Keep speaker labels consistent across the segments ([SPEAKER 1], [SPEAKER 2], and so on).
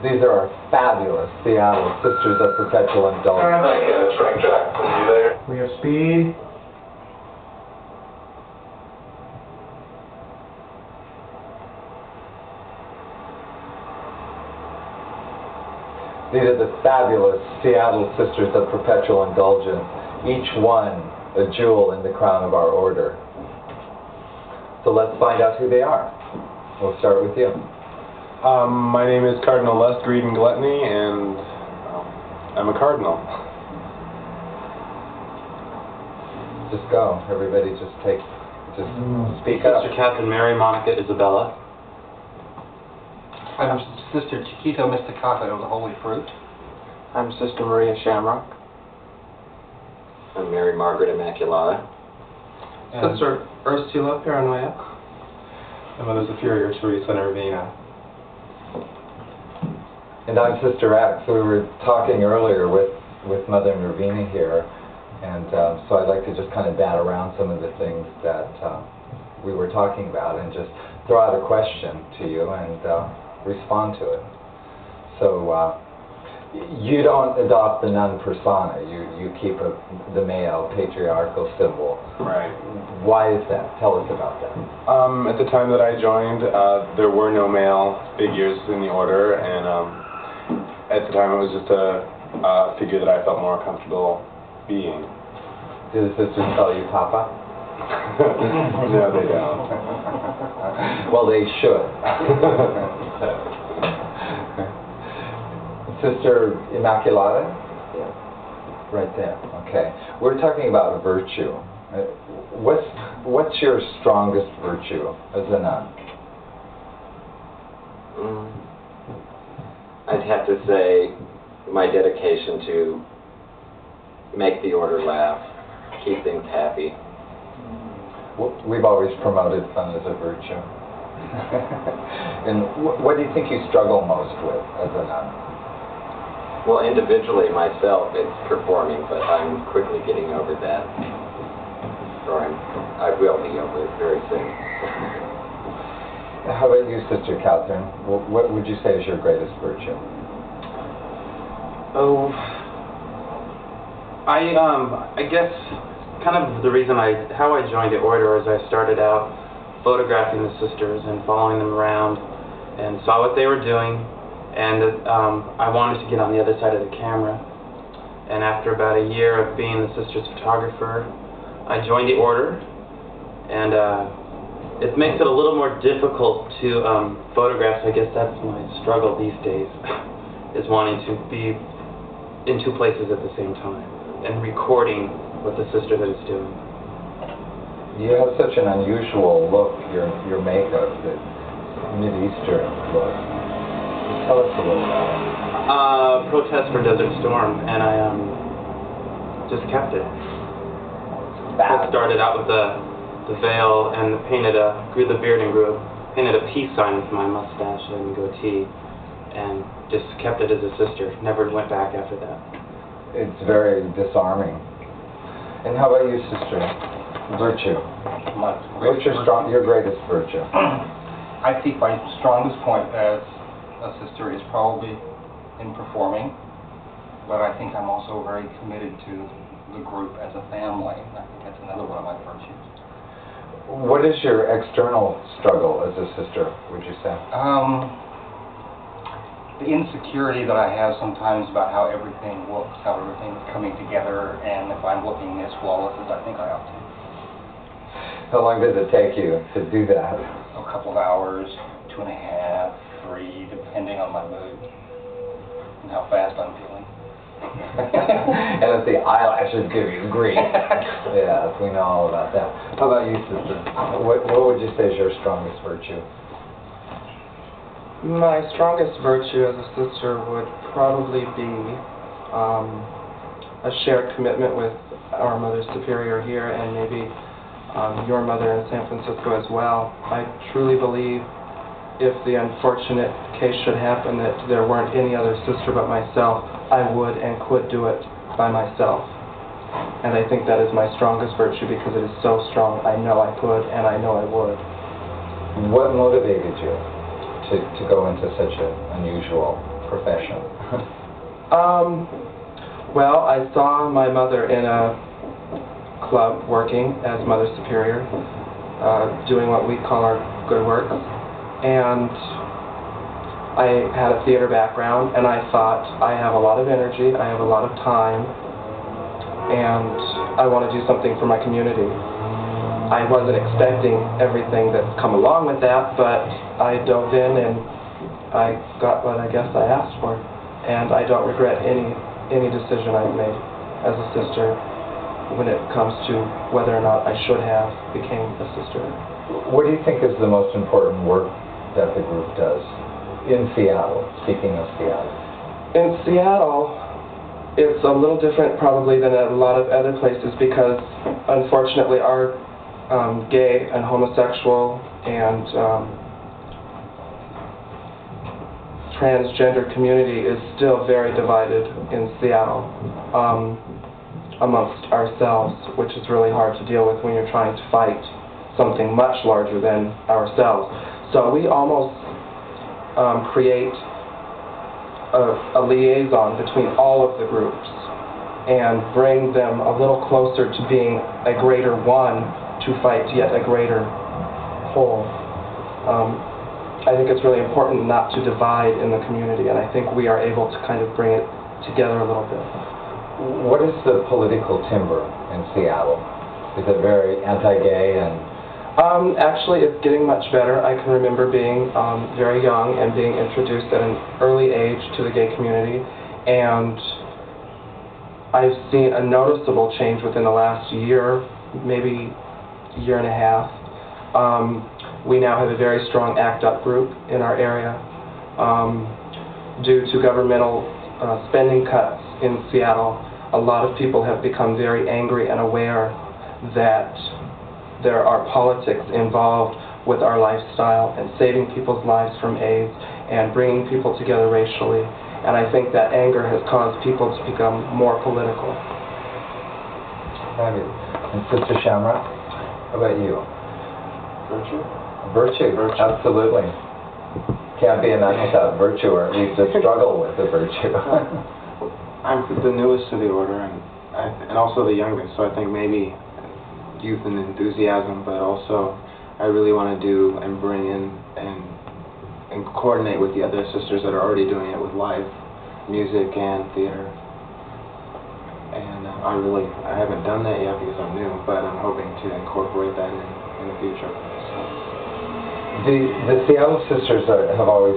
[SPEAKER 1] These are our fabulous Seattle Sisters of Perpetual Indulgence.
[SPEAKER 2] Frank Jackson, you there?
[SPEAKER 3] We have speed.
[SPEAKER 1] These are the fabulous Seattle Sisters of Perpetual Indulgence, each one a jewel in the crown of our order. So let's find out who they are. We'll start with you.
[SPEAKER 4] My name is Cardinal Lust, Greed, and Gluttony, and I'm a cardinal.
[SPEAKER 1] Just go. Everybody just speak up.
[SPEAKER 5] Sister Catherine Mary Monica Isabella.
[SPEAKER 6] I'm Sister Chiquito Mysticata of the Holy Fruit.
[SPEAKER 5] I'm Sister Maria Shamrock. I'm Mary Margaret Immaculata.
[SPEAKER 6] Sister Ursula Paranoia.
[SPEAKER 4] And Mother Superior Teresa Nervina.
[SPEAKER 1] And I'm Sister X. We were talking earlier with Mother Nervina here, and so I'd like to just kind of bat around some of the things that we were talking about and just throw out a question to you and respond to it. So you don't adopt the nun persona. You keep the male patriarchal symbol.
[SPEAKER 4] Right.
[SPEAKER 1] Why is that? Tell us about that.
[SPEAKER 4] At the time that I joined, there were no male figures in the order, and at the time it was just a figure that I felt more comfortable being.
[SPEAKER 1] Do the sisters call you Papa?
[SPEAKER 4] No, they don't.
[SPEAKER 1] Well, they should. Sister Immaculata?
[SPEAKER 5] Yeah.
[SPEAKER 1] Right there. Okay. We're talking about virtue. What's your strongest virtue as a nun?
[SPEAKER 5] I'd have to say my dedication to make the order laugh, keep things happy.
[SPEAKER 1] We've always promoted fun as a virtue. And what do you think you struggle most with as a nun?
[SPEAKER 5] Well, individually myself, it's performing, but I'm quickly getting over that. Or I will be over it very soon.
[SPEAKER 1] How about you, Sister Catherine? What would you say is your greatest virtue?
[SPEAKER 7] Oh, I guess kind of the reason how I joined the order is I started out photographing the sisters and following them around and saw what they were doing, and I wanted to get on the other side of the camera. And after about a year of being the sisters' photographer, I joined the order, and it makes it a little more difficult to photograph. So I guess that's my struggle these days, is wanting to be in two places at the same time and recording what the sisterhood is doing.
[SPEAKER 1] You have such an unusual look, your makeup, the Mideastern look. Tell us a little about it.
[SPEAKER 7] Protest for Desert Storm, and I just kept it. I started out with the veil and grew the beard and painted a peace sign with my mustache and goatee, and just kept it as a sister. Never went back after that.
[SPEAKER 1] It's very disarming. And how about you, Sister? Virtue. What's your greatest virtue?
[SPEAKER 6] I think my strongest point as a sister is probably in performing, but I think I'm also very committed to the group as a family. I think that's another one of my virtues.
[SPEAKER 1] What is your external struggle as a sister, would you say?
[SPEAKER 6] The insecurity that I have sometimes about how everything looks, how everything is coming together, and if I'm looking as flawless as I think I ought to.
[SPEAKER 1] How long does it take you to do that?
[SPEAKER 6] A couple of hours, 2.5, 3, depending on my mood and how fast I'm feeling.
[SPEAKER 1] And if the eyelashes give you grief. Yes, we know all about that. How about you, Sister? What would you say is your strongest virtue?
[SPEAKER 3] My strongest virtue as a sister would probably be a shared commitment with our Mother Superior here, and maybe your mother in San Francisco as well. I truly believe if the unfortunate case should happen that there weren't any other sister but myself, I would and could do it by myself. And I think that is my strongest virtue because it is so strong. I know I could and I know I would.
[SPEAKER 1] What motivated you to go into such an unusual profession?
[SPEAKER 3] Well, I saw my mother in a club working as Mother Superior, doing what we call our good work. And I had a theater background, and I thought, I have a lot of energy, I have a lot of time, and I want to do something for my community. I wasn't expecting everything that's come along with that, but I dove in and I got what I guess I asked for. And I don't regret any decision I've made as a sister when it comes to whether or not I should have became a sister.
[SPEAKER 1] What do you think is the most important work that the group does in Seattle, speaking of Seattle?
[SPEAKER 3] In Seattle, it's a little different probably than a lot of other places because unfortunately our gay and homosexual and transgender community is still very divided in Seattle amongst ourselves, which is really hard to deal with when you're trying to fight something much larger than ourselves. So we almost create a liaison between all of the groups and bring them a little closer to being a greater one to fight yet a greater whole. I think it's really important not to divide in the community, and I think we are able to kind of bring it together a little bit.
[SPEAKER 1] What is the political timbre in Seattle? Is it very anti-gay and...
[SPEAKER 3] Actually, it's getting much better. I can remember being very young and being introduced at an early age to the gay community, and I've seen a noticeable change within the last year, maybe year and a half. We now have a very strong ACT UP group in our area. Due to governmental spending cuts in Seattle, a lot of people have become very angry and aware that there are politics involved with our lifestyle and saving people's lives from AIDS and bringing people together racially. And I think that anger has caused people to become more political.
[SPEAKER 1] Fabulous. And Sister Shamrock, how about you?
[SPEAKER 2] Virtue?
[SPEAKER 1] Virtue, absolutely. Can't be a nun without virtue, or at least a struggle with the virtue.
[SPEAKER 2] I'm the newest to the order, and also the youngest, so I think maybe youth and enthusiasm, but also I really want to do and bring in and coordinate with the other sisters that are already doing it with live music and theater. And I haven't done that yet because I'm new, but I'm hoping to incorporate that in the future.
[SPEAKER 1] The Seattle Sisters have always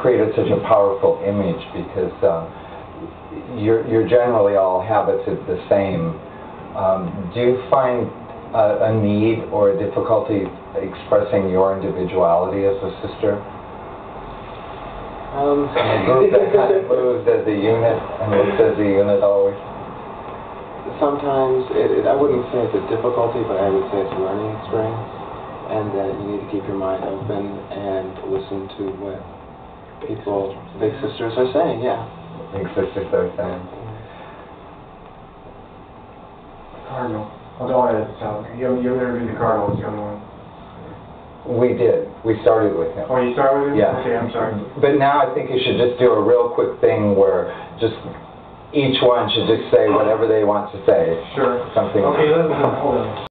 [SPEAKER 1] created such a powerful image because you're generally all habited the same. Do you find a need or a difficulty expressing your individuality as a sister? In a group that kind of moves as a unit and looks as a unit always?
[SPEAKER 2] Sometimes, I wouldn't say it's a difficulty, but I would say it's a learning experience, and that you need to keep your mind open and listen to what people, big sisters, are saying, yeah.
[SPEAKER 1] Big sisters are saying.
[SPEAKER 8] Cardinal. Oh, go ahead. You interviewed the Cardinal, was the only one.
[SPEAKER 1] We did. We started with him.
[SPEAKER 8] Oh, you started with him?
[SPEAKER 1] Yeah.
[SPEAKER 8] Okay, I'm sorry.
[SPEAKER 1] But now I think you should just do a real quick thing where just each one should just say whatever they want to say.
[SPEAKER 8] Sure.
[SPEAKER 1] Something.
[SPEAKER 8] Okay, hold on.